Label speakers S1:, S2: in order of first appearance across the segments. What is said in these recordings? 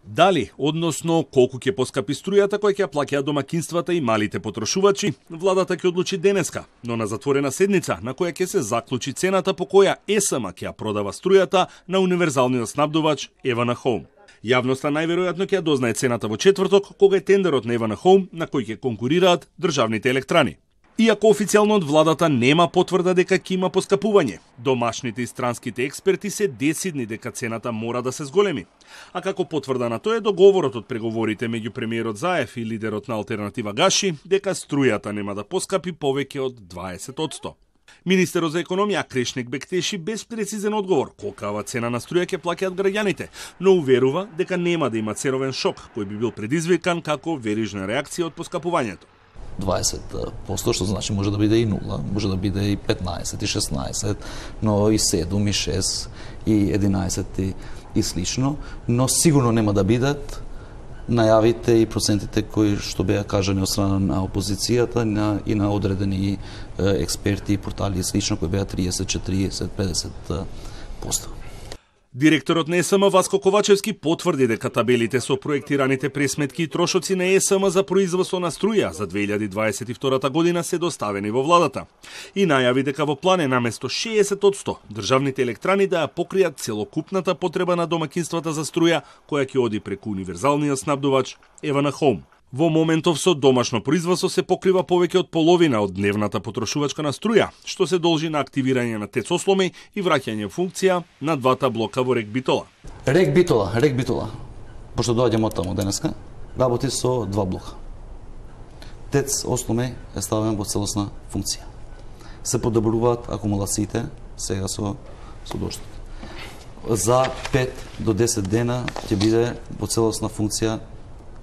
S1: Дали, односно колку ќе поскапи струјата која ќе плаќаат домакинствата и малите потрошувачи, владата ќе одлучи денеска, но на затворена седница на која ќе се заклучи цената по која ЕСМ ќе ја продава струјата на универзалниот снабдувач Евана Хоум. Јавноста најверојатно ќе ја дознае цената во четврток, кога е тендерот на Евана Хоум на кој ќе конкурираат државните електрани. Иако официјално од владата нема потврда дека ќе има поскапување, домашните и странските експерти се десидни дека цената мора да се зголеми. А како потврда на тоа е договорот од преговорите меѓу премиерот Заев и лидерот на Алтернатива Гаши дека струјата нема да поскапи повеќе од 20%. Министерот за економија Крешник Бектеши без прецизен одговор колкава цена на струја ќе плаќаат граѓаните, но уверува дека нема да има ценовен шок кој би бил предизвикан како верижна реакција од поскапувањето.
S2: 20%, што значи може да биде и 0, може да биде и 15, и 16, но и 7, и 6, и 11 и слично, но сигурно нема да бидат најавите и процентите кои што беа кажани од страна на опозицијата и на одредени експерти и портали и слично кои беа 30, 40, 50%.
S1: Директорот на ЕСМ Васко Ковачевски потврди дека табелите со проектираните пресметки и трошоци на ЕСМ за производство на струја за 2022 година се доставени во владата. И најави дека во план е наместо 60% државните електрани да ја покријат целокупната потреба на домакинствата за струја која ќе оди преку универзалниот снабдувач Евана Хоум. Во моментов со домашно производство се покрива повеќе од половина од дневната потрошувачка на струја, што се должи на активирање на ТЕЦ Осломи и враќање функција на двата блока во Рек Битола.
S2: Рек Битола, пошто доаѓаме од таму денеска, работи со два блока. ТЕЦ Осломи е ставен во целосна функција. Се подобруваат акумулациите сега со доштот. За 5 до 10 дена ќе биде во целосна функција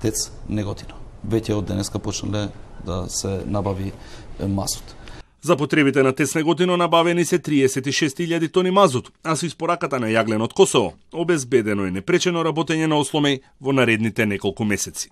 S2: ТЕЦ Неготино. Веќе од денеска почнале да се набави мазут.
S1: За потребите на ТЕЦ Неготино набавени се 36.000 тони мазут, а со испораката на јаглен од Косово обезбедено е непречено работење на Осломи во наредните неколку месеци.